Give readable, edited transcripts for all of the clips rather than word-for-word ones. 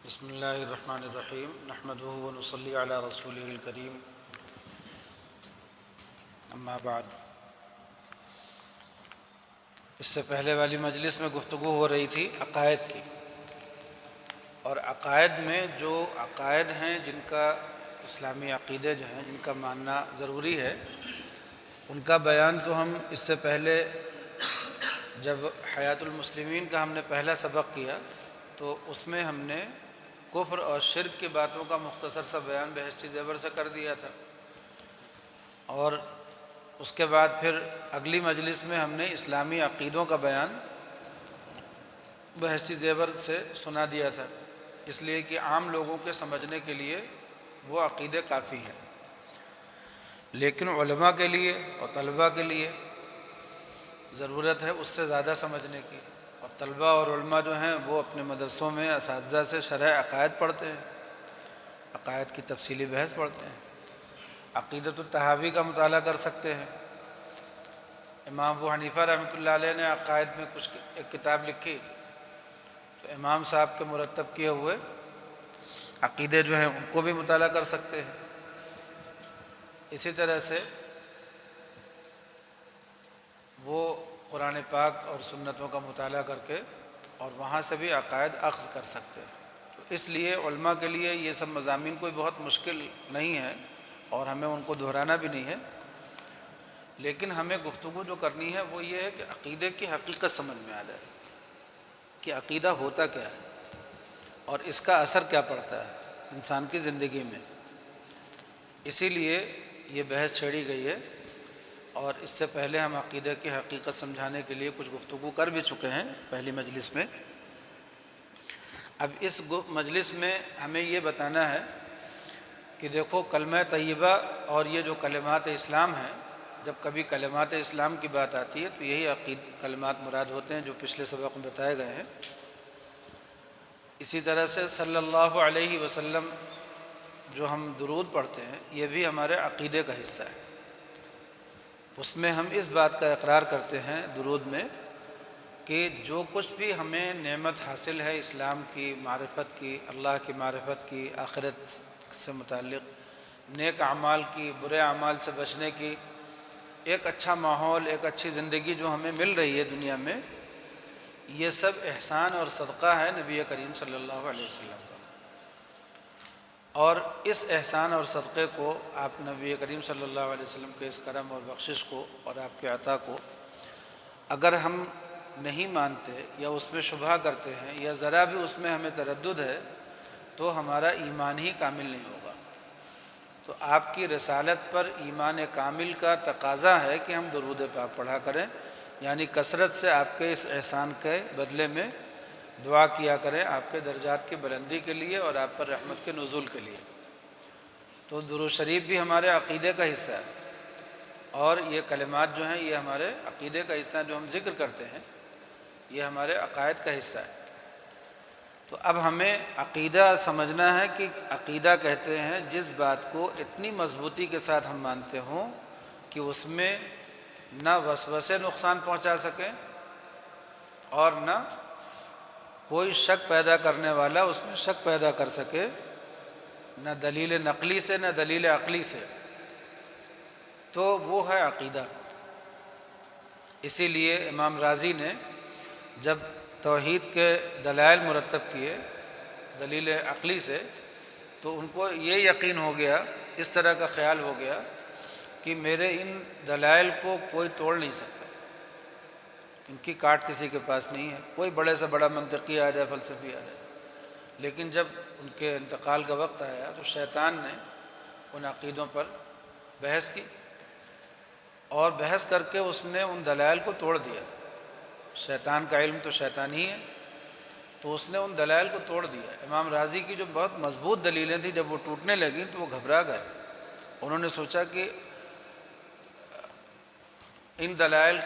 بسم اللہ الرحمن الرحیم نحمدہ و نصلی علی رسولہ الکریم اما بعد۔ اس سے پہلے والی مجلس میں گفتگو ہو رہی تھی عقائد کی، اور عقائد میں جو عقائد ہیں جن کا اسلامی عقیدے جو ہیں جن کا ماننا ضروری ہے، ان کا بیان تو ہم اس سے پہلے جب حیات المسلمین کا ہم نے پہلا سبق کیا تو اس میں ہم نے کفر اور شرک کی باتوں کا مختصر سا بیان بحث زیور سے کر دیا تھا، اور اس کے بعد پھر اگلی مجلس میں ہم نے اسلامی عقیدوں کا بیان بحث زیور سے سنا دیا تھا، اس لیے کہ عام لوگوں کے سمجھنے کے لیے وہ عقیدے کافی ہیں، لیکن علماء کے لیے اور طلباء کے لیے ضرورت ہے اس سے زیادہ سمجھنے کی، اور طلباء اور علماء جو ہیں وہ اپنے مدرسوں میں اساتذہ سے شرح عقائد پڑھتے ہیں، عقائد کی تفصیلی بحث پڑھتے ہیں، عقیدۃ الطحاوی کا مطالعہ کر سکتے ہیں۔ امام ابو حنیفہ رحمۃ اللہ علیہ نے عقائد میں ایک کتاب لکھی، تو امام صاحب کے مرتب کیے ہوئے عقیدے جو ہیں ان کو بھی مطالعہ کر سکتے ہیں۔ اسی طرح سے وہ قرآن پاک اور سنتوں کا مطالعہ کر کے اور وہاں سے بھی عقائد اخذ کر سکتے ہیں۔ تو اس لیے علماء کے لیے یہ سب مضامین کوئی بہت مشکل نہیں ہے، اور ہمیں ان کو دہرانا بھی نہیں ہے، لیکن ہمیں گفتگو جو کرنی ہے وہ یہ ہے کہ عقیدے کی حقیقت سمجھ میں آ جائے کہ عقیدہ ہوتا کیا ہے اور اس کا اثر کیا پڑتا ہے انسان کی زندگی میں۔ اسی لیے یہ بحث چھیڑی گئی ہے، اور اس سے پہلے ہم عقیدہ کی حقیقت سمجھانے کے لیے کچھ گفتگو کر بھی چکے ہیں پہلی مجلس میں۔ اب اس مجلس میں ہمیں یہ بتانا ہے کہ دیکھو کلمہ طیبہ اور یہ جو کلمات اسلام ہیں، جب کبھی کلمات اسلام کی بات آتی ہے تو یہی کلمات مراد ہوتے ہیں جو پچھلے سبق میں بتائے گئے ہیں۔ اسی طرح سے صلی اللہ علیہ وسلم جو ہم درود پڑھتے ہیں یہ بھی ہمارے عقیدے کا حصہ ہے، اس میں ہم اس بات کا اقرار کرتے ہیں درود میں کہ جو کچھ بھی ہمیں نعمت حاصل ہے اسلام کی، معرفت کی، اللہ کی معرفت کی، آخرت سے متعلق نیک اعمال کی، برے اعمال سے بچنے کی، ایک اچھا ماحول، ایک اچھی زندگی جو ہمیں مل رہی ہے دنیا میں، یہ سب احسان اور صدقہ ہے نبی کریم صلی اللہ علیہ وسلم کا، اور اس احسان اور صدقے کو آپ نبی کریم صلی اللہ علیہ وسلم کے اس کرم اور بخشش کو اور آپ کے عطا کو اگر ہم نہیں مانتے یا اس میں شبہ کرتے ہیں یا ذرا بھی اس میں ہمیں تردد ہے تو ہمارا ایمان ہی کامل نہیں ہوگا۔ تو آپ کی رسالت پر ایمان کامل کا تقاضا ہے کہ ہم درود پاک پڑھا کریں، یعنی کثرت سے آپ کے اس احسان کے بدلے میں دعا کیا کریں آپ کے درجات کی بلندی کے لیے اور آپ پر رحمت کے نزول کے لیے۔ تو درود شریف بھی ہمارے عقیدے کا حصہ ہے، اور یہ کلمات جو ہیں یہ ہمارے عقیدے کا حصہ ہیں، جو ہم ذکر کرتے ہیں یہ ہمارے عقائد کا حصہ ہے۔ تو اب ہمیں عقیدہ سمجھنا ہے کہ عقیدہ کہتے ہیں جس بات کو اتنی مضبوطی کے ساتھ ہم مانتے ہوں کہ اس میں نہ وسوسے نقصان پہنچا سکیں اور نہ کوئی شک پیدا کرنے والا اس میں شک پیدا کر سکے، نہ دلیل نقلی سے نہ دلیل عقلی سے، تو وہ ہے عقیدہ۔ اسی لیے امام رازی نے جب توحید کے دلائل مرتب کیے دلیل عقلی سے تو ان کو یہ یقین ہو گیا، اس طرح کا خیال ہو گیا کہ میرے ان دلائل کو کوئی توڑ نہیں سکتا، ان کی کاٹ کسی کے پاس نہیں ہے، کوئی بڑے سے بڑا منطقی آ جائے، فلسفی آ جائے۔ لیکن جب ان کے انتقال کا وقت آیا تو شیطان نے ان عقیدوں پر بحث کی، اور بحث کر کے اس نے ان دلائل کو توڑ دیا۔ شیطان کا علم تو شیطانی ہے، تو اس نے ان دلائل کو توڑ دیا۔ امام رازی کی جو بہت مضبوط دلیلیں تھیں جب وہ ٹوٹنے لگیں تو وہ گھبرا گئے، انہوں نے سوچا کہ ان دلائل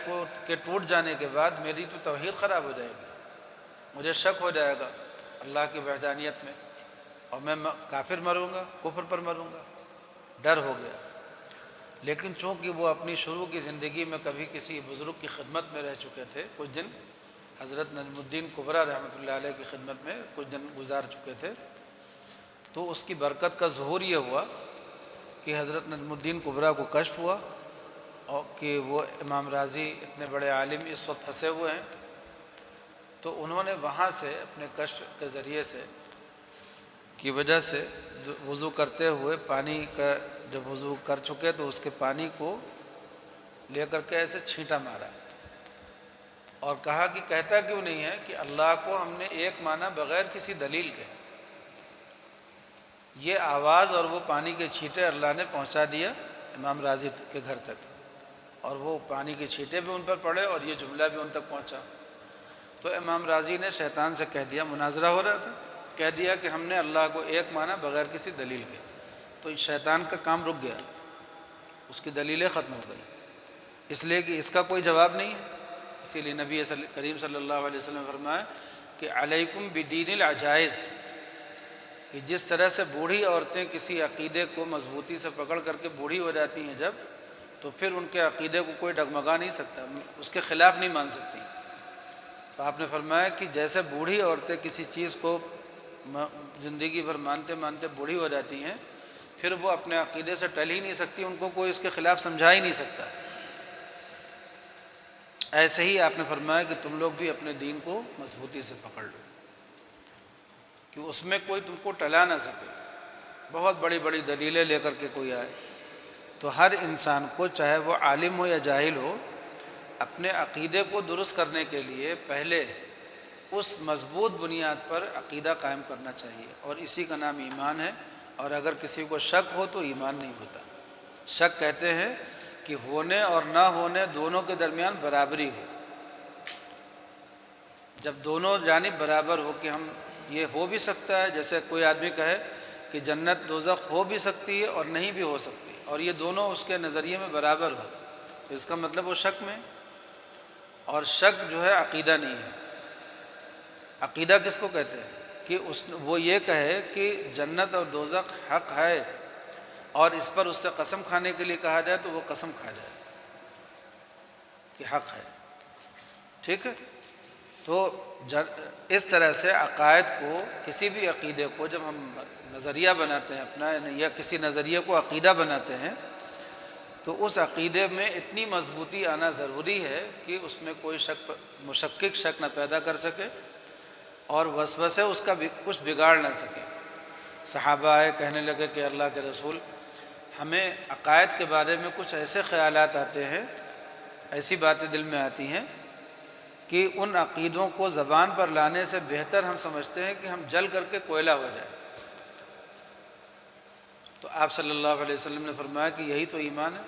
کے ٹوٹ جانے کے بعد میری تو توحید خراب ہو جائے گی، مجھے شک ہو جائے گا اللہ کی وحدانیت میں، اور میں کافر مروں گا، کفر پر مروں گا، ڈر ہو گیا۔ لیکن چونکہ وہ اپنی شروع کی زندگی میں کبھی کسی بزرگ کی خدمت میں رہ چکے تھے کچھ دن، حضرت نجم الدین کبریٰ رحمۃ اللہ علیہ کی خدمت میں کچھ دن گزار چکے تھے، تو اس کی برکت کا ظہور یہ ہوا کہ حضرت نجم الدین کبریٰ کو کشف ہوا اور کہ وہ امام راضی اتنے بڑے عالم اس وقت پھنسے ہوئے ہیں، تو انہوں نے وہاں سے اپنے کشف کے ذریعے سے کی وجہ سے وضو کرتے ہوئے پانی کا جب وضو کر چکے تو اس کے پانی کو لے کر کے ایسے چھینٹا مارا اور کہا کہ کہتا کیوں نہیں ہے کہ اللہ کو ہم نے ایک مانا بغیر کسی دلیل کے، یہ آواز اور وہ پانی کے چھینٹے اللہ نے پہنچا دیا امام راضی کے گھر تک، اور وہ پانی کے چھینٹے بھی ان پر پڑے اور یہ جملہ بھی ان تک پہنچا۔ تو امام راضی نے شیطان سے کہہ دیا، مناظرہ ہو رہا تھا، کہہ دیا کہ ہم نے اللہ کو ایک مانا بغیر کسی دلیل کے، تو شیطان کا کام رک گیا، اس کی دلیلیں ختم ہو گئی، اس لیے کہ اس کا کوئی جواب نہیں ہے۔ اسی لیے نبی کریم صلی اللہ علیہ وسلم نے فرمایا کہ علیکم بدین العجائز، کہ جس طرح سے بوڑھی عورتیں کسی عقیدے کو مضبوطی سے پکڑ کر کے بوڑھی ہو جاتی ہیں جب، تو پھر ان کے عقیدے کو کوئی ڈگمگا نہیں سکتا، اس کے خلاف نہیں مان سکتی، تو آپ نے فرمایا کہ جیسے بوڑھی عورتیں کسی چیز کو زندگی بھر مانتے مانتے بوڑھی ہو جاتی ہیں، پھر وہ اپنے عقیدے سے ٹل ہی نہیں سکتی، ان کو کوئی اس کے خلاف سمجھا ہی نہیں سکتا، ایسے ہی آپ نے فرمایا کہ تم لوگ بھی اپنے دین کو مضبوطی سے پکڑ لو کہ اس میں کوئی تم کو ٹلا نہ سکے، بہت بڑی بڑی دلیلیں لے کر کے کوئی آئے۔ تو ہر انسان کو چاہے وہ عالم ہو یا جاہل ہو، اپنے عقیدے کو درست کرنے کے لیے پہلے اس مضبوط بنیاد پر عقیدہ قائم کرنا چاہیے، اور اسی کا نام ایمان ہے، اور اگر کسی کو شک ہو تو ایمان نہیں ہوتا۔ شک کہتے ہیں کہ ہونے اور نہ ہونے دونوں کے درمیان برابری ہو، جب دونوں جانب برابر ہو کہ ہم یہ ہو بھی سکتا ہے، جیسے کوئی آدمی کہے کہ جنت دوزخ ہو بھی سکتی ہے اور نہیں بھی ہو سکتی، اور یہ دونوں اس کے نظریے میں برابر ہو، تو اس کا مطلب وہ شک میں، اور شک جو ہے عقیدہ نہیں ہے۔ عقیدہ کس کو کہتے ہیں کہ وہ یہ کہے کہ جنت اور دوزخ حق ہے، اور اس پر اس سے قسم کھانے کے لیے کہا جائے تو وہ قسم کھا جائے کہ حق ہے، ٹھیک ہے۔ تو اس طرح سے عقائد کو، کسی بھی عقیدے کو جب ہم نظریہ بناتے ہیں اپنا، یا کسی نظریے کو عقیدہ بناتے ہیں، تو اس عقیدے میں اتنی مضبوطی آنا ضروری ہے کہ اس میں کوئی شک، مشکک شک نہ پیدا کر سکے، اور وسوسے اس کا کچھ بگاڑ نہ سکے۔ صحابہ آئے، کہنے لگے کہ اللہ کے رسول، ہمیں عقائد کے بارے میں کچھ ایسے خیالات آتے ہیں، ایسی باتیں دل میں آتی ہیں کہ ان عقیدوں کو زبان پر لانے سے بہتر ہم سمجھتے ہیں کہ ہم جل کر کے کوئلہ ہو جائیں۔ تو آپ صلی اللہ علیہ وسلم نے فرمایا کہ یہی تو ایمان ہے،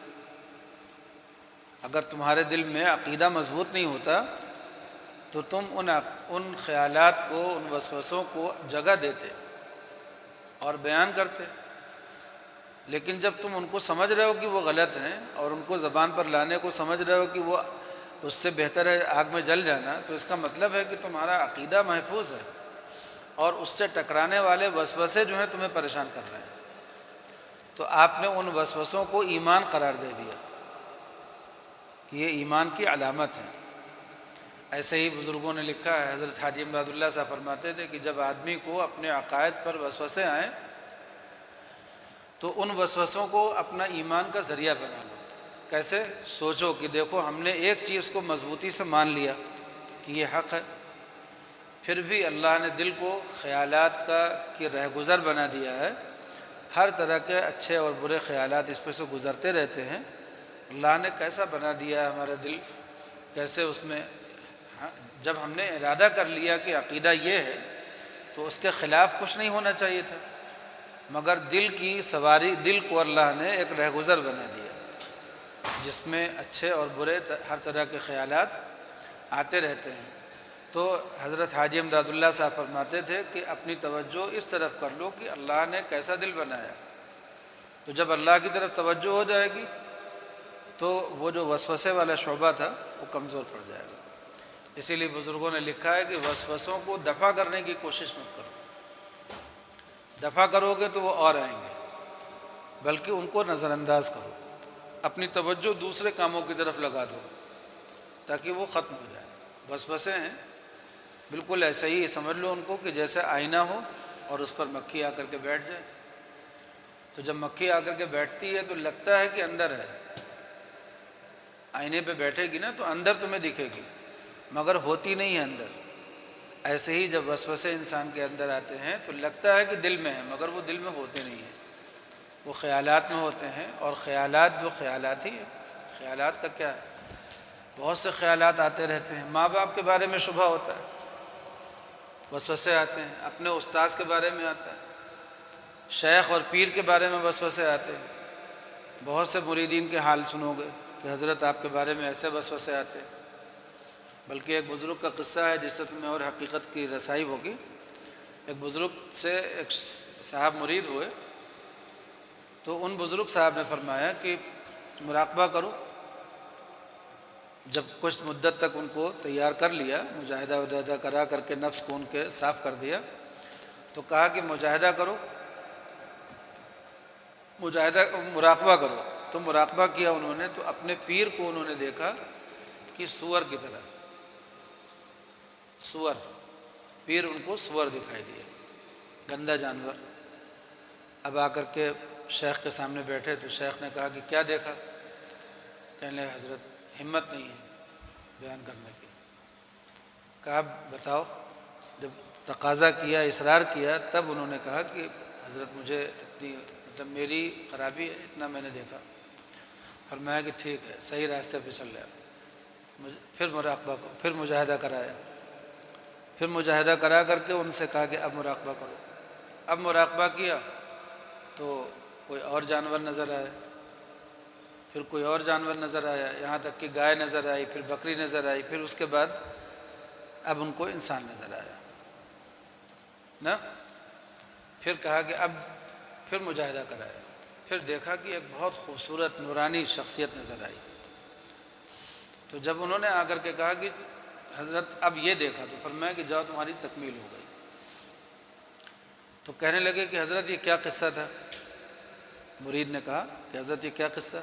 اگر تمہارے دل میں عقیدہ مضبوط نہیں ہوتا تو تم ان خیالات کو، ان وسوسوں کو جگہ دیتے اور بیان کرتے، لیکن جب تم ان کو سمجھ رہے ہو کہ وہ غلط ہیں اور ان کو زبان پر لانے کو سمجھ رہے ہو کہ وہ اس سے بہتر ہے آگ میں جل جانا، تو اس کا مطلب ہے کہ تمہارا عقیدہ محفوظ ہے، اور اس سے ٹکرانے والے وسوسے جو ہیں تمہیں پریشان کر رہے ہیں، تو آپ نے ان وسوسوں کو ایمان قرار دے دیا کہ یہ ایمان کی علامت ہے۔ ایسے ہی بزرگوں نے لکھا ہے، حضرت حاجی امداد اللہ صاحب فرماتے تھے کہ جب آدمی کو اپنے عقائد پر وسوسے آئیں تو ان وسوسوں کو اپنا ایمان کا ذریعہ بنا لو۔ کیسے؟ سوچو کہ دیکھو ہم نے ایک چیز کو مضبوطی سے مان لیا کہ یہ حق ہے، پھر بھی اللہ نے دل کو خیالات کی رہگزر بنا دیا ہے، ہر طرح کے اچھے اور برے خیالات اس پہ سے گزرتے رہتے ہیں، اللہ نے کیسا بنا دیا ہے ہمارا دل، کیسے اس میں جب ہم نے ارادہ کر لیا کہ عقیدہ یہ ہے تو اس کے خلاف کچھ نہیں ہونا چاہیے تھا، مگر دل کی سواری، دل کو اللہ نے ایک رہگزر بنا دیا جس میں اچھے اور برے ہر طرح کے خیالات آتے رہتے ہیں۔ تو حضرت حاجی امداد اللہ صاحب فرماتے تھے کہ اپنی توجہ اس طرف کر لو کہ اللہ نے کیسا دل بنایا، تو جب اللہ کی طرف توجہ ہو جائے گی تو وہ جو وسوسے والا شعبہ تھا وہ کمزور پڑ جائے گا۔ اسی لیے بزرگوں نے لکھا ہے کہ وسوسوں کو دفع کرنے کی کوشش مت کرو، دفع کرو گے تو وہ اور آئیں گے، بلکہ ان کو نظر انداز کرو، اپنی توجہ دوسرے کاموں کی طرف لگا دو تاکہ وہ ختم ہو جائے۔ وسوسے ہیں بالکل ایسا ہی سمجھ لو ان کو کہ جیسے آئینہ ہو اور اس پر مکھی آ کر کے بیٹھ جائے. تو جب مکھی آ کر کے بیٹھتی ہے تو لگتا ہے کہ اندر ہے، آئینے پہ بیٹھے گی نا تو اندر تمہیں دکھے گی، مگر ہوتی نہیں ہے اندر. ایسے ہی جب وسوسے انسان کے اندر آتے ہیں تو لگتا ہے کہ دل میں ہے، مگر وہ دل میں ہوتے نہیں ہیں، وہ خیالات میں ہوتے ہیں. اور خیالات جو خیالات ہی ہے، خیالات کا کیا ہے؟ بہت سے خیالات آتے رہتے ہیں. ماں باپ کے بارے میں شبہ ہوتا ہے، وسوسے آتے ہیں. اپنے استاذ کے بارے میں آتا ہے، شیخ اور پیر کے بارے میں وسوسے آتے ہیں. بہت سے مریدین کے حال سنو گے کہ حضرت آپ کے بارے میں ایسے وسوسے آتے ہیں. بلکہ ایک بزرگ کا قصہ ہے جس سے تمہیں اور حقیقت کی رسائی ہوگی. ایک بزرگ سے ایک صاحب مرید ہوئے تو ان بزرگ صاحب نے فرمایا کہ مراقبہ کرو. جب کچھ مدت تک ان کو تیار کر لیا، مجاہدہ وجاہدہ کرا کر کے نفس کو ان کے صاف کر دیا، تو کہا کہ مجاہدہ کرو، مراقبہ کرو. تو مراقبہ کیا انہوں نے تو اپنے پیر کو انہوں نے دیکھا کہ سور کی طرح، سور، پیر ان کو سور دکھائی دیا، گندا جانور. اب آ کر کے شیخ کے سامنے بیٹھے تو شیخ نے کہا کہ کیا دیکھا؟ کہنے لگے حضرت ہمت نہیں ہے بیان کرنے کی. کہا بتاؤ. جب تقاضا کیا، اصرار کیا، تب انہوں نے کہا کہ حضرت مجھے اتنی مطلب میری خرابی ہے، اتنا میں نے دیکھا. فرمایا کہ ٹھیک ہے، صحیح راستے پہ چل رہا ہے. پھر مراقبہ کو پھر مجاہدہ کرایا. پھر مجاہدہ کرا کر کے ان سے کہا کہ اب مراقبہ کرو. اب مراقبہ کیا تو کوئی اور جانور نظر آیا، پھر کوئی اور جانور نظر آیا، یہاں تک کہ گائے نظر آئی، پھر بکری نظر آئی، پھر اس کے بعد اب ان کو انسان نظر آیا نا. پھر کہا کہ اب پھر مجاہدہ کرایا. پھر دیکھا کہ ایک بہت خوبصورت نورانی شخصیت نظر آئی. تو جب انہوں نے آ کر کے کہا کہ حضرت اب یہ دیکھا، تو فرمایا کہ جاؤ تمہاری تکمیل ہو گئی. تو کہنے لگے کہ حضرت یہ کیا قصہ تھا؟ مرید نے کہا کہ حضرت یہ کیا قصہ؟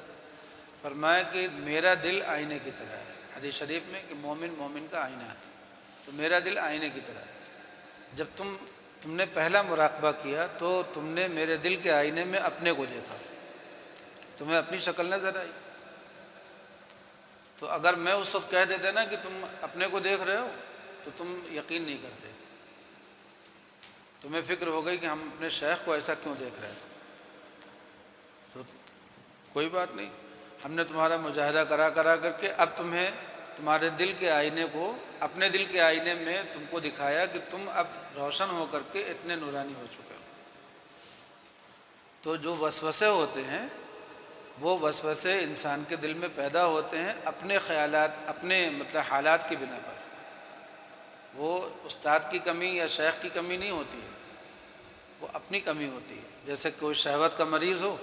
فرمایا کہ میرا دل آئینے کی طرح ہے. حدیث شریف میں کہ مومن مومن کا آئینہ ہے، تو میرا دل آئینے کی طرح ہے. جب تم نے پہلا مراقبہ کیا تو تم نے میرے دل کے آئینے میں اپنے کو دیکھا، تمہیں اپنی شکل نظر آئی. تو اگر میں اس وقت کہہ دیتا نا کہ تم اپنے کو دیکھ رہے ہو تو تم یقین نہیں کرتے، تمہیں فکر ہو گئی کہ ہم اپنے شیخ کو ایسا کیوں دیکھ رہے ہیں. تو کوئی بات نہیں، ہم نے تمہارا مجاہدہ کرا کر کے اب تمہیں تمہارے دل کے آئینے کو، اپنے دل کے آئینے میں تم کو دکھایا کہ تم اب روشن ہو کر کے اتنے نورانی ہو چکے ہو. تو جو وسوسے ہوتے ہیں وہ وسوسے انسان کے دل میں پیدا ہوتے ہیں اپنے خیالات، اپنے مطلب حالات کی بنا پر. وہ استاد کی کمی یا شیخ کی کمی نہیں ہوتی ہے، وہ اپنی کمی ہوتی ہے. جیسے کوئی شہوت کا مریض ہو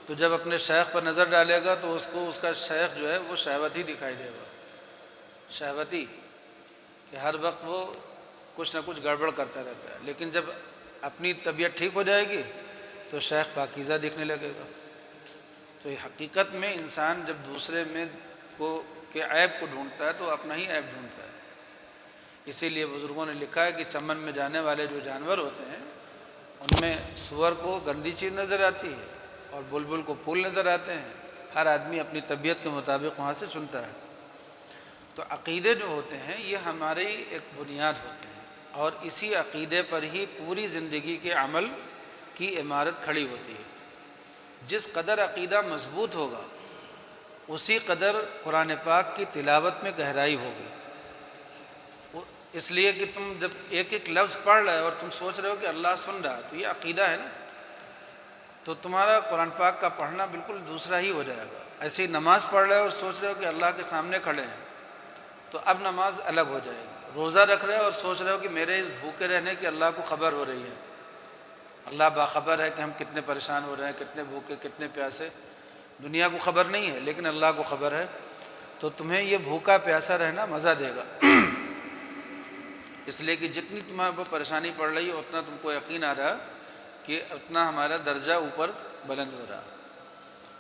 تو جب اپنے شیخ پر نظر ڈالے گا تو اس کو اس کا شیخ جو ہے وہ شہوت ہی دکھائی دے گا، شہوتی، کہ ہر وقت وہ کچھ نہ کچھ گڑبڑ کرتا رہتا ہے. لیکن جب اپنی طبیعت ٹھیک ہو جائے گی تو شیخ پاکیزہ دکھنے لگے گا. تو یہ حقیقت میں انسان جب دوسرے میں کے عیب کو ڈھونڈتا ہے تو اپنا ہی عیب ڈھونڈتا ہے. اسی لیے بزرگوں نے لکھا ہے کہ چمن میں جانے والے جو جانور ہوتے ہیں ان میں سور کو گندی چیز نظر آتی ہے اور بلبل کو پھول نظر آتے ہیں. ہر آدمی اپنی طبیعت کے مطابق وہاں سے سنتا ہے. تو عقیدے جو ہوتے ہیں یہ ہماری ایک بنیاد ہوتے ہیں، اور اسی عقیدے پر ہی پوری زندگی کے عمل کی عمارت کھڑی ہوتی ہے. جس قدر عقیدہ مضبوط ہوگا اسی قدر قرآن پاک کی تلاوت میں گہرائی ہوگی. اس لیے کہ تم جب ایک ایک لفظ پڑھ رہے ہو اور تم سوچ رہے ہو کہ اللہ سن رہا، تو یہ عقیدہ ہے نا. تو تمہارا قرآن پاک کا پڑھنا بالکل دوسرا ہی ہو جائے گا. ایسے ہی نماز پڑھ رہے ہو اور سوچ رہے ہو کہ اللہ کے سامنے کھڑے ہیں تو اب نماز الگ ہو جائے گی. روزہ رکھ رہے ہو اور سوچ رہے ہو کہ میرے اس بھوکے رہنے کی اللہ کو خبر ہو رہی ہے، اللہ باخبر ہے کہ ہم کتنے پریشان ہو رہے ہیں، کتنے بھوکے، کتنے پیاسے. دنیا کو خبر نہیں ہے لیکن اللہ کو خبر ہے. تو تمہیں یہ بھوکا پیاسا رہنا مزہ دے گا، اس لیے کہ جتنی تمہیں وہ پریشانی پڑ رہی ہے اتنا تم کو یقین آ رہا کہ اتنا ہمارا درجہ اوپر بلند ہو رہا.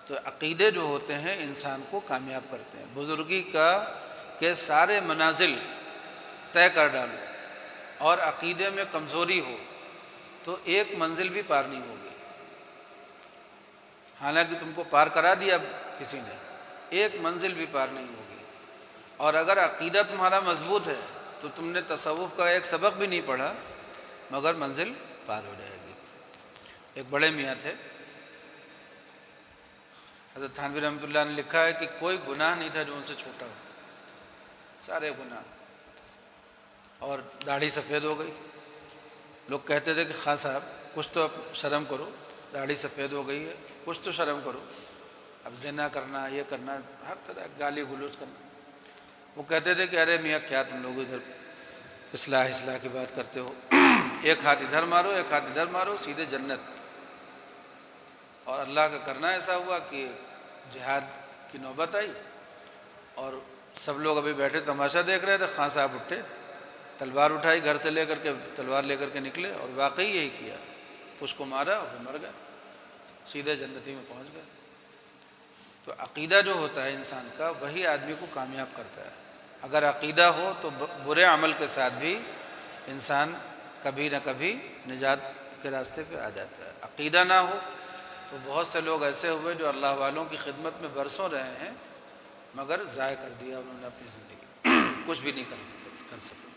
تو عقیدے جو ہوتے ہیں انسان کو کامیاب کرتے ہیں. بزرگی کے سارے منازل طے کر ڈالو. اور عقیدے میں کمزوری ہو تو ایک منزل بھی پار نہیں ہوگی، حالانکہ تم کو پار کرا دیا کسی نے، ایک منزل بھی پار نہیں ہوگی۔ اور اگر عقیدہ تمہارا مضبوط ہے تو تم نے تصوف کا ایک سبق بھی نہیں پڑھا مگر منزل پار ہو جائے گی۔ ایک بڑے میاں تھے حضرت تھانوی رحمۃ اللہ نے لکھا ہے کہ کوئی گناہ نہیں تھا جو ان سے چھوٹا ہو، سارے گناہ، اور داڑھی سفید ہو گئی۔ لوگ کہتے تھے کہ خاں صاحب کچھ تو شرم کرو، داڑھی سفید ہو گئی ہے، کچھ تو شرم کرو، اب زنا کرنا، یہ کرنا، ہر طرح گالی گلوچ کرنا۔ وہ کہتے تھے کہ ارے میاں کیا تم لوگ ادھر اصلاح کی بات کرتے ہو، ایک ہاتھ ادھر مارو ایک ہاتھ ادھر مارو سیدھے جنت۔ اور اللہ کا کرنا ایسا ہوا کہ جہاد کی نوبت آئی اور سب لوگ ابھی بیٹھے تماشا دیکھ رہے تھے، خان صاحب اٹھے، تلوار اٹھائی گھر سے لے کر کے، تلوار لے کر کے نکلے اور واقعی یہی کیا، اس کو مارا اور وہ مر گیا، سیدھے جنتی میں پہنچ گئے۔ تو عقیدہ جو ہوتا ہے انسان کا وہی آدمی کو کامیاب کرتا ہے۔ اگر عقیدہ ہو تو برے عمل کے ساتھ بھی انسان کبھی نہ کبھی نجات کے راستے پہ آ جاتا ہے۔ عقیدہ نہ ہو تو بہت سے لوگ ایسے ہوئے جو اللہ والوں کی خدمت میں برسوں رہے ہیں مگر ضائع کر دیا انہوں نے اپنی زندگی، کچھ بھی نہیں کر سکے۔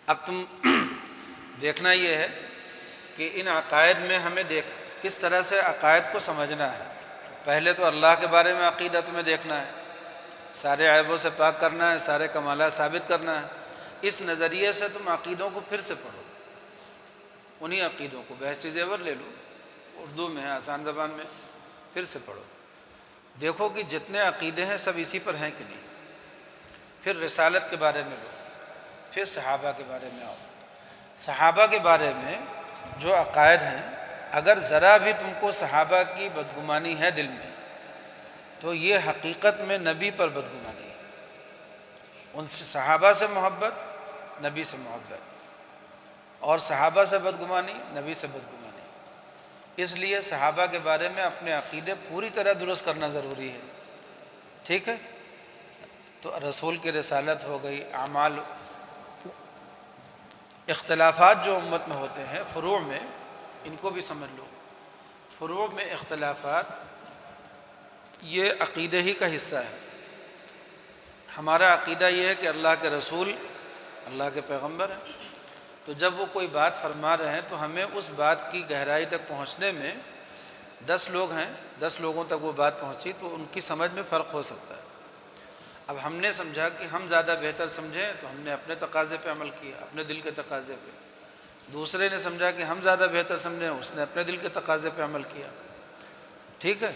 اب تم دیکھنا یہ ہے کہ ان عقائد میں ہمیں کس طرح سے عقائد کو سمجھنا ہے۔ پہلے تو اللہ کے بارے میں عقیدہ تمہیں دیکھنا ہے، سارے عیبوں سے پاک کرنا ہے، سارے کمالات ثابت کرنا ہے۔ اس نظریے سے تم عقیدوں کو پھر سے پڑھو، انہی عقیدوں کو بحث زیور لے لو، اردو میں ہے، آسان زبان میں، پھر سے پڑھو، دیکھو کہ جتنے عقیدے ہیں سب اسی پر ہیں کہ نہیں۔ پھر رسالت کے بارے میں لو، پھر صحابہ کے بارے میں آؤ۔ صحابہ کے بارے میں جو عقائد ہیں، اگر ذرا بھی تم کو صحابہ کی بدگمانی ہے دل میں تو یہ حقیقت میں نبی پر بدگمانی ہے۔ ان سے صحابہ سے محبت، نبی سے محبت، اور صحابہ سے بدگمانی، نبی سے بدگمانی۔ اس لیے صحابہ کے بارے میں اپنے عقیدے پوری طرح درست کرنا ضروری ہے، ٹھیک ہے؟ تو رسول کی رسالت ہو گئی، اعمال، اختلافات جو امت میں ہوتے ہیں فروع میں، ان کو بھی سمجھ لو۔ فروع میں اختلافات یہ عقیدے ہی کا حصہ ہے۔ ہمارا عقیدہ یہ ہے کہ اللہ کے رسول اللہ کے پیغمبر ہیں، تو جب وہ کوئی بات فرما رہے ہیں تو ہمیں اس بات کی گہرائی تک پہنچنے میں 10 لوگ ہیں، 10 لوگوں تک وہ بات پہنچی تو ان کی سمجھ میں فرق ہو سکتا ہے۔ اب ہم نے سمجھا کہ ہم زیادہ بہتر سمجھیں تو ہم نے اپنے تقاضے پہ عمل کیا، اپنے دل کے تقاضے پہ۔ دوسرے نے سمجھا کہ ہم زیادہ بہتر سمجھیں، اس نے اپنے دل کے تقاضے پہ عمل کیا، ٹھیک ہے؟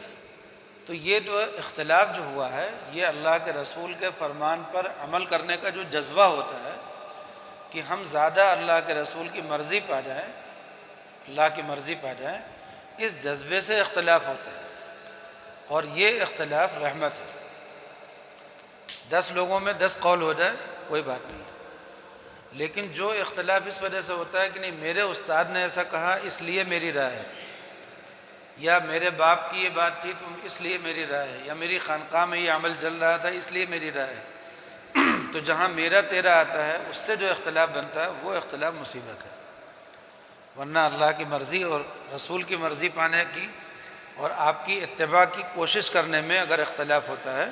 تو یہ جو اختلاف جو ہوا ہے یہ اللہ کے رسول کے فرمان پر عمل کرنے کا جو جذبہ ہوتا ہے کہ ہم زیادہ اللہ کے رسول کی مرضی پا جائیں، اللہ کی مرضی پا جائیں، اس جذبے سے اختلاف ہوتا ہے، اور یہ اختلاف رحمت ہے۔ 10 لوگوں میں 10 قول ہو جائے کوئی بات نہیں، لیکن جو اختلاف اس وجہ سے ہوتا ہے کہ نہیں میرے استاد نے ایسا کہا اس لیے میری رائے ہے، یا میرے باپ کی یہ بات تھی تو اس لیے میری رائے ہے، یا میری خانقاہ میں یہ عمل چل رہا تھا اس لیے میری رائے ہے، تو جہاں میرا تیرا آتا ہے اس سے جو اختلاف بنتا ہے وہ اختلاف مصیبت ہے۔ ورنہ اللہ کی مرضی اور رسول کی مرضی پانے کی اور آپ کی اتباع کی کوشش کرنے میں اگر اختلاف ہوتا ہے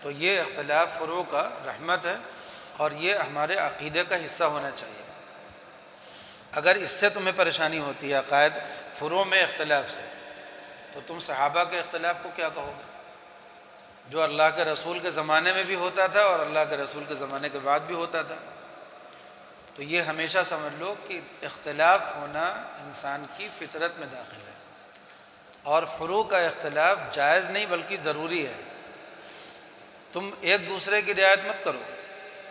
تو یہ اختلاف فروع کا رحمت ہے، اور یہ ہمارے عقیدے کا حصہ ہونا چاہیے۔ اگر اس سے تمہیں پریشانی ہوتی ہے عقائد فروع میں اختلاف سے، تو تم صحابہ کے اختلاف کو کیا کہو گے جو اللہ کے رسول کے زمانے میں بھی ہوتا تھا اور اللہ کے رسول کے زمانے کے بعد بھی ہوتا تھا؟ تو یہ ہمیشہ سمجھ لو کہ اختلاف ہونا انسان کی فطرت میں داخل ہے، اور فروع کا اختلاف جائز نہیں بلکہ ضروری ہے۔ تم ایک دوسرے کی رعایت مت کرو،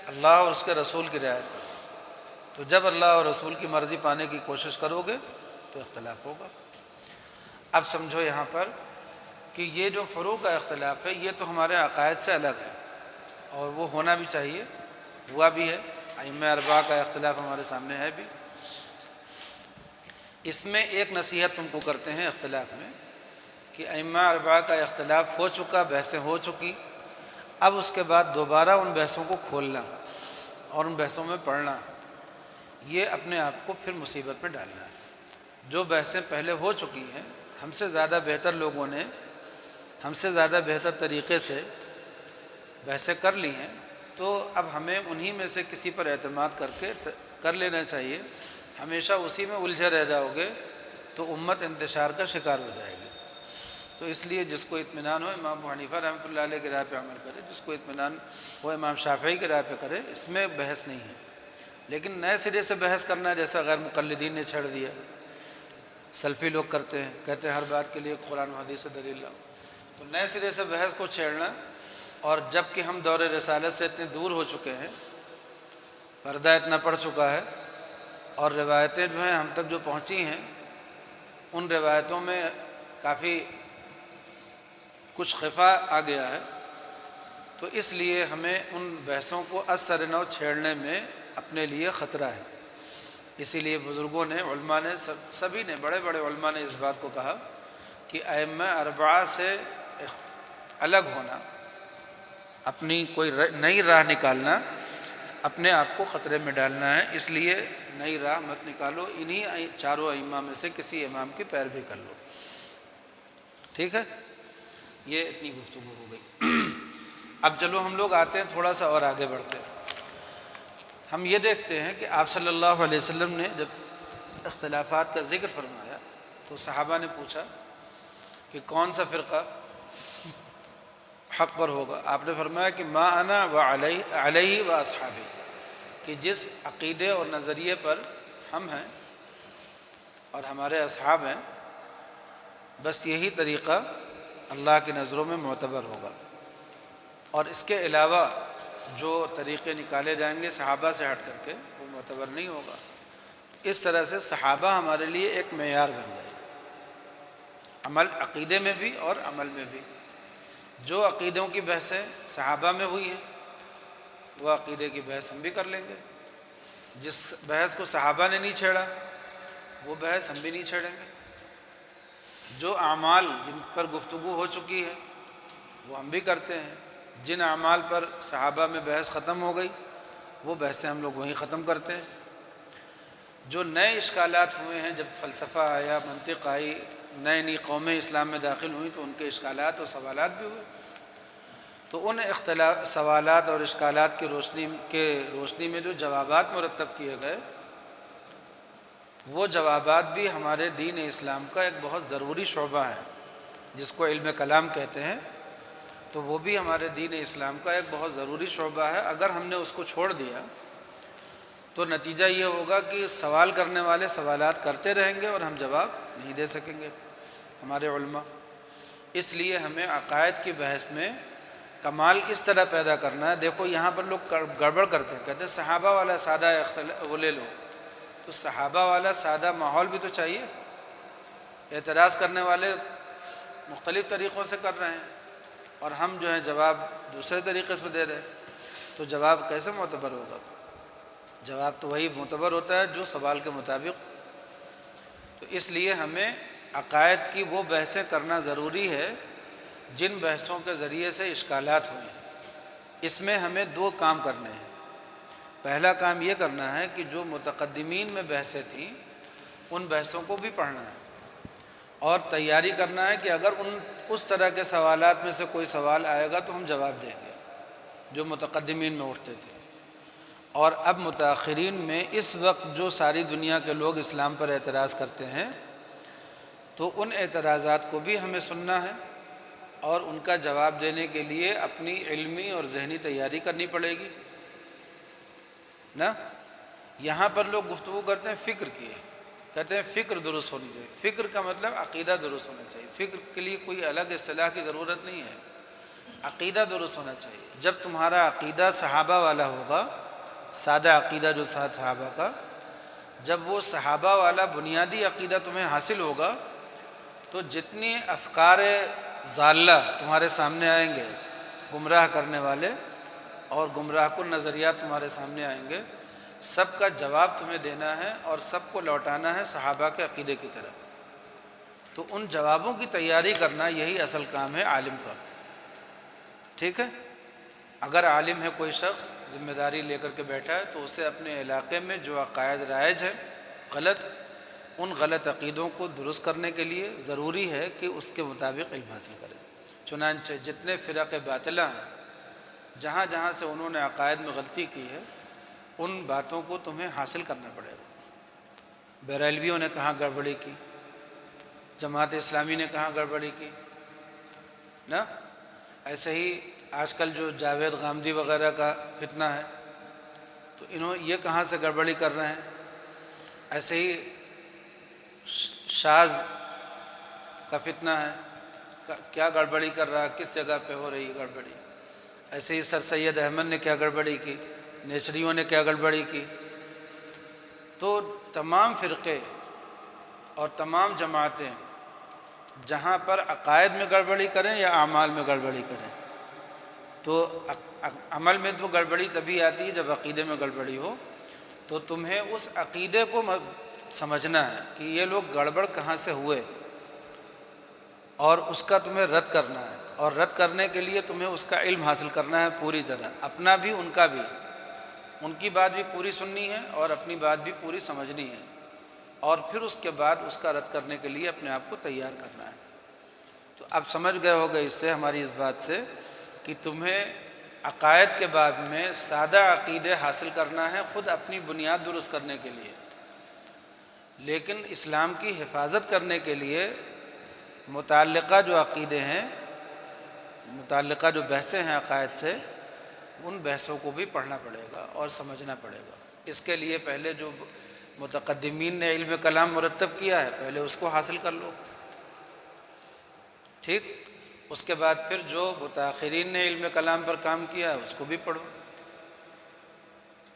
اللہ اور اس کے رسول کی رعایت کرو۔ تو جب اللہ اور رسول کی مرضی پانے کی کوشش کرو گے تو اختلاف ہوگا۔ اب سمجھو یہاں پر کہ یہ جو فروع کا اختلاف ہے یہ تو ہمارے عقائد سے الگ ہے، اور وہ ہونا بھی چاہیے، ہوا بھی ہے۔ ائمہ اربعہ کا اختلاف ہمارے سامنے ہے بھی۔ اس میں ایک نصیحت تم کو کرتے ہیں اختلاف میں کہ ائمہ اربعہ کا اختلاف ہو چکا، بحثیں ہو چکی، اب اس کے بعد دوبارہ ان بحثوں کو کھولنا اور ان بحثوں میں پڑھنا، یہ اپنے آپ کو پھر مصیبت پہ ڈالنا ہے۔ جو بحثیں پہلے ہو چکی ہیں، ہم سے زیادہ بہتر لوگوں نے ہم سے زیادہ بہتر طریقے سے بحثیں کر لی ہیں، تو اب ہمیں انہی میں سے کسی پر اعتماد کر لینا چاہیے۔ ہمیشہ اسی میں الجھے رہ جاؤ گے تو امت انتشار کا شکار ہو جائے گی۔ تو اس لیے جس کو اطمینان ہو امام ابو حنیفہ رحمۃ اللہ علیہ کی رائے پہ عمل کرے، جس کو اطمینان ہو امام شافعی کی رائے پہ کرے، اس میں بحث نہیں ہے۔ لیکن نئے سرے سے بحث کرنا جیسا غیر مقلدین نے چھیڑ دیا، سلفی لوگ کرتے ہیں، کہتے ہیں ہر بات کے لیے قرآن و حدیث سے دلیل لاؤ، تو نئے سرے سے بحث کو چھیڑنا، اور جب کہ ہم دور رسالت سے اتنے دور ہو چکے ہیں، پردہ اتنا پڑ چکا ہے، اور روایتیں جو ہیں ہم تک جو پہنچی ہیں، ان روایتوں میں کافی کچھ خفا آ گیا ہے، تو اس لیے ہمیں ان بحثوں کو از سر نو چھیڑنے میں اپنے لیے خطرہ ہے۔ اسی لیے بزرگوں نے، علماء نے، سبھی نے، بڑے بڑے علماء نے اس بات کو کہا کہ ائمہ اربعہ سے الگ ہونا، اپنی کوئی نئی راہ نکالنا، اپنے آپ کو خطرے میں ڈالنا ہے۔ اس لیے نئی راہ مت نکالو، انہی چاروں ائمہ میں سے کسی امام کی پیروی کر لو۔ ٹھیک ہے، یہ اتنی گفتگو ہو گئی۔ اب چلو ہم لوگ آتے ہیں تھوڑا سا اور آگے بڑھتے ہیں۔ ہم یہ دیکھتے ہیں کہ آپ صلی اللہ علیہ وسلم نے جب اختلافات کا ذکر فرمایا تو صحابہ نے پوچھا کہ کون سا فرقہ حق پر ہوگا؟ آپ نے فرمایا کہ ما انا و علیہ و اصحابی، کہ جس عقیدے اور نظریے پر ہم ہیں اور ہمارے اصحاب ہیں، بس یہی طریقہ اللہ کی نظروں میں معتبر ہوگا، اور اس کے علاوہ جو طریقے نکالے جائیں گے صحابہ سے ہٹ کر کے وہ معتبر نہیں ہوگا۔ اس طرح سے صحابہ ہمارے لیے ایک معیار بن گئے، عمل، عقیدے میں بھی اور عمل میں بھی۔ جو عقیدوں کی بحثیں صحابہ میں ہوئی ہیں وہ عقیدے کی بحث ہم بھی کر لیں گے۔ جس بحث کو صحابہ نے نہیں چھیڑا وہ بحث ہم بھی نہیں چھیڑیں گے۔ جو اعمال جن پر گفتگو ہو چکی ہے وہ ہم بھی کرتے ہیں۔ جن اعمال پر صحابہ میں بحث ختم ہو گئی وہ بحثیں ہم لوگ وہیں ختم کرتے ہیں۔ جو نئے اشکالات ہوئے ہیں، جب فلسفہ آیا، منطق آئی، نئی قومیں اسلام میں داخل ہوئیں تو ان کے اشکالات اور سوالات بھی ہوئے، تو ان سوالات اور اشکالات کی روشنی میں جو جوابات مرتب کیے گئے، وہ جوابات بھی ہمارے دین اسلام کا ایک بہت ضروری شعبہ ہے، جس کو علم کلام کہتے ہیں، تو وہ بھی ہمارے دین اسلام کا ایک بہت ضروری شعبہ ہے۔ اگر ہم نے اس کو چھوڑ دیا تو نتیجہ یہ ہوگا کہ سوال کرنے والے سوالات کرتے رہیں گے اور ہم جواب نہیں دے سکیں گے، ہمارے علماء۔ اس لیے ہمیں عقائد کی بحث میں کمال اس طرح پیدا کرنا ہے۔ دیکھو یہاں پر لوگ گڑبڑ کرتے ہیں، کہتے ہیں صحابہ والا سادہ وہ لے لو، تو صحابہ والا سادہ ماحول بھی تو چاہیے۔ اعتراض کرنے والے مختلف طریقوں سے کر رہے ہیں اور ہم جو ہیں جواب دوسرے طریقے سے دے رہے ہیں، تو جواب کیسے معتبر ہوگا؟ جواب تو وہی معتبر ہوتا ہے جو سوال کے مطابق۔ تو اس لیے ہمیں عقائد کی وہ بحثیں کرنا ضروری ہے جن بحثوں کے ذریعے سے اشکالات ہوئے ہیں۔ اس میں ہمیں دو کام کرنے ہیں۔ پہلا کام یہ کرنا ہے کہ جو متقدمین میں بحثیں تھیں ان بحثوں کو بھی پڑھنا ہے اور تیاری کرنا ہے کہ اگر اس طرح کے سوالات میں سے کوئی سوال آئے گا تو ہم جواب دیں گے جو متقدمین میں اٹھتے تھے۔ اور اب متاخرین میں اس وقت جو ساری دنیا کے لوگ اسلام پر اعتراض کرتے ہیں تو ان اعتراضات کو بھی ہمیں سننا ہے اور ان کا جواب دینے کے لیے اپنی علمی اور ذہنی تیاری کرنی پڑے گی نا۔ یہاں پر لوگ گفتگو کرتے ہیں فکر کی، کہتے ہیں فکر درست ہونی چاہیے۔ فکر کا مطلب عقیدہ درست ہونا چاہیے، فکر کے لیے کوئی الگ اصطلاح کی ضرورت نہیں ہے، عقیدہ درست ہونا چاہیے۔ جب تمہارا عقیدہ صحابہ والا ہوگا، سادہ عقیدہ جو تھا صحابہ کا، جب وہ صحابہ والا بنیادی عقیدہ تمہیں حاصل ہوگا تو جتنی افکار ضالہ تمہارے سامنے آئیں گے، گمراہ کرنے والے اور گمراہ کن نظریات تمہارے سامنے آئیں گے، سب کا جواب تمہیں دینا ہے اور سب کو لوٹانا ہے صحابہ کے عقیدے کی طرف۔ تو ان جوابوں کی تیاری کرنا یہی اصل کام ہے عالم کا۔ ٹھیک ہے، اگر عالم ہے کوئی شخص ذمہ داری لے کر کے بیٹھا ہے تو اسے اپنے علاقے میں جو عقائد رائج ہے غلط، ان غلط عقیدوں کو درست کرنے کے لیے ضروری ہے کہ اس کے مطابق علم حاصل کرے۔ چنانچہ جتنے فرق باطلہ ہیں، جہاں جہاں سے انہوں نے عقائد میں غلطی کی ہے، ان باتوں کو تمہیں حاصل کرنا پڑے گا۔ بریلویوں نے کہاں گڑبڑی کی، جماعت اسلامی نے کہاں گڑبڑی کی نا، ایسے ہی آج کل جو جاوید غامدی وغیرہ کا فتنہ ہے تو یہ کہاں سے گڑبڑی کر رہے ہیں، ایسے ہی شاذ کا فتنہ ہے، کیا گڑبڑی کر رہا ہے، کس جگہ پہ ہو رہی ہے گڑبڑی، ایسے ہی سر سید احمد نے کیا گڑبڑی کی، نیچریوں نے کیا گڑبڑی کی۔ تو تمام فرقے اور تمام جماعتیں جہاں پر عقائد میں گڑبڑی کریں یا اعمال میں گڑبڑی کریں، تو عمل میں تو گڑبڑی تبھی آتی ہے جب عقیدے میں گڑبڑی ہو، تو تمہیں اس عقیدے کو سمجھنا ہے کہ یہ لوگ گڑبڑ کہاں سے ہوئے، اور اس کا تمہیں رد کرنا ہے، اور رد کرنے کے لیے تمہیں اس کا علم حاصل کرنا ہے پوری طرح، اپنا بھی ان کا بھی، ان کی بات بھی پوری سننی ہے اور اپنی بات بھی پوری سمجھنی ہے، اور پھر اس کے بعد اس کا رد کرنے کے لیے اپنے آپ کو تیار کرنا ہے۔ تو اب سمجھ گئے ہوگے اس سے، ہماری اس بات سے، کہ تمہیں عقائد کے باب میں سادہ عقیدے حاصل کرنا ہے خود اپنی بنیاد درست کرنے کے لیے، لیکن اسلام کی حفاظت کرنے کے لیے متعلقہ جو عقیدے ہیں، متعلقہ جو بحثیں ہیں عقائد سے، ان بحثوں کو بھی پڑھنا پڑے گا اور سمجھنا پڑے گا۔ اس کے لیے پہلے جو متقدمین نے علم کلام مرتب کیا ہے پہلے اس کو حاصل کر لو، ٹھیک، اس کے بعد پھر جو متاخرین نے علم کلام پر کام کیا ہے اس کو بھی پڑھو۔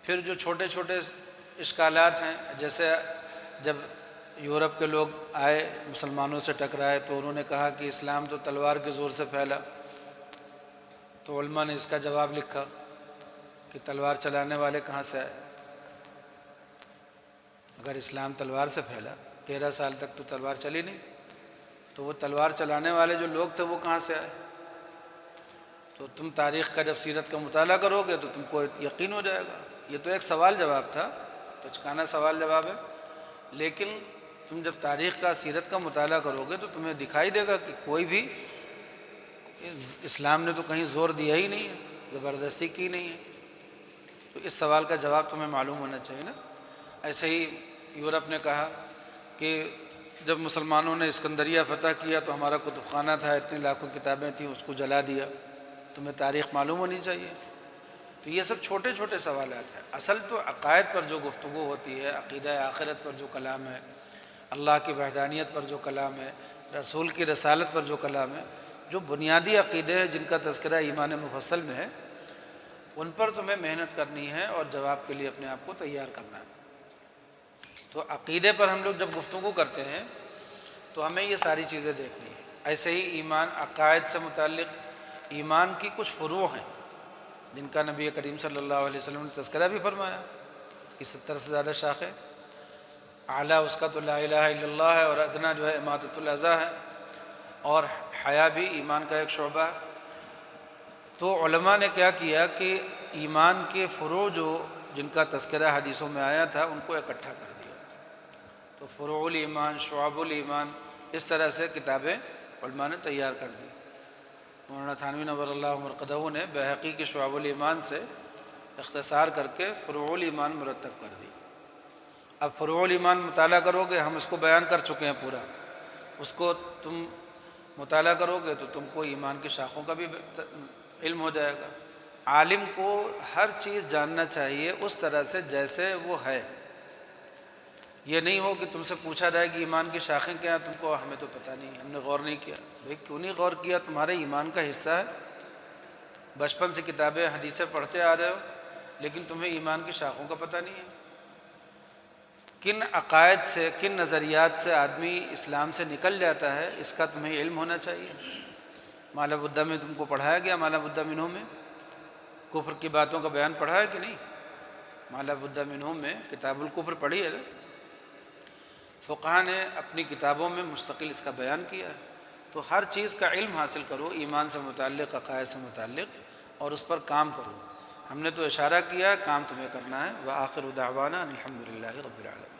پھر جو چھوٹے چھوٹے اشکالات ہیں، جیسے جب یورپ کے لوگ آئے مسلمانوں سے ٹکرائے تو انہوں نے کہا کہ اسلام تو تلوار کے زور سے پھیلا، تو علماء نے اس کا جواب لکھا کہ تلوار چلانے والے کہاں سے آئے؟ اگر اسلام تلوار سے پھیلا، 13 سال تک تو تلوار چلی نہیں، تو وہ تلوار چلانے والے جو لوگ تھے وہ کہاں سے آئے؟ تو تم تاریخ کا جب سیرت کا مطالعہ کرو گے تو تم کو یقین ہو جائے گا۔ یہ تو ایک سوال جواب تھا، بچکانا سوال جواب ہے، لیکن تم جب تاریخ کا سیرت کا مطالعہ کرو گے تو تمہیں دکھائی دے گا کہ کوئی بھی، اسلام نے تو کہیں زور دیا ہی نہیں ہے، زبردستی کی نہیں ہے۔ تو اس سوال کا جواب تمہیں معلوم ہونا چاہیے نا۔ ایسے ہی یورپ نے کہا کہ جب مسلمانوں نے اسکندریہ فتح کیا تو ہمارا کتب خانہ تھا، اتنی لاکھوں کتابیں تھیں، اس کو جلا دیا۔ تمہیں تاریخ معلوم ہونی چاہیے۔ تو یہ سب چھوٹے چھوٹے سوالات ہیں، اصل تو عقائد پر جو گفتگو ہوتی ہے، عقیدہ آخرت پر جو کلام ہے، اللہ کی وحدانیت پر جو کلام ہے، رسول کی رسالت پر جو کلام ہے، جو بنیادی عقیدے ہیں جن کا تذکرہ ایمان مفصل میں ہے، ان پر تمہیں محنت کرنی ہے اور جواب کے لیے اپنے آپ کو تیار کرنا ہے۔ تو عقیدے پر ہم لوگ جب گفتگو کرتے ہیں تو ہمیں یہ ساری چیزیں دیکھنی ہیں۔ ایسے ہی ایمان، عقائد سے متعلق ایمان کی کچھ فروع ہیں جن کا نبی کریم صلی اللہ علیہ وسلم نے تذکرہ بھی فرمایا کہ 70 سے زیادہ شاخیں، اعلیٰ اس کا تو لا الہ الا اللہ ہے، اور ادنا جو ہے اماطۃ الاذی ہے، اور حیا بھی ایمان کا ایک شعبہ ہے۔ تو علماء نے کیا کیا کہ ایمان کے فروع جن کا تذکرہ حدیثوں میں آیا تھا ان کو اکٹھا کر دیا، تو فروع الایمان، شعب الایمان، اس طرح سے کتابیں علماء نے تیار کر دی۔ مولانا تھانوی نور اللہ مرقدہ نے بہقی کے شعب الایمان سے اختصار کر کے فروع الایمان مرتب کر دی۔ اب فروع الایمان مطالعہ کرو گے، ہم اس کو بیان کر چکے ہیں پورا، اس کو تم مطالعہ کرو گے تو تم کو ایمان کی شاخوں کا بھی علم ہو جائے گا۔ عالم کو ہر چیز جاننا چاہیے اس طرح سے جیسے وہ ہے، یہ نہیں ہو کہ تم سے پوچھا جائے کہ ایمان کی شاخیں کیا ہیں، تم کو ہمیں تو پتہ نہیں، ہم نے غور نہیں کیا۔ بھئی کیوں نہیں غور کیا؟ تمہارے ایمان کا حصہ ہے، بچپن سے کتابیں حدیثیں پڑھتے آ رہے ہو، لیکن تمہیں ایمان کی شاخوں کا پتہ نہیں ہے۔ کن عقائد سے، کن نظریات سے آدمی اسلام سے نکل جاتا ہے، اس کا تمہیں علم ہونا چاہیے۔ ما لا بد میں تم کو پڑھایا گیا، ما لا بد منہ میں کفر کی باتوں کا بیان پڑھا ہے کہ نہیں؟ ما لا بد منہ میں کتاب الکفر پڑھی ہے نا؟ فقہاء نے اپنی کتابوں میں مستقل اس کا بیان کیا ہے۔ تو ہر چیز کا علم حاصل کرو، ایمان سے متعلق، عقائد سے متعلق، اور اس پر کام کرو. ہم نے تو اشارہ کیا، کام تمہیں کرنا ہے. وآخر دعوانا ان الحمد للہ رب العالمین.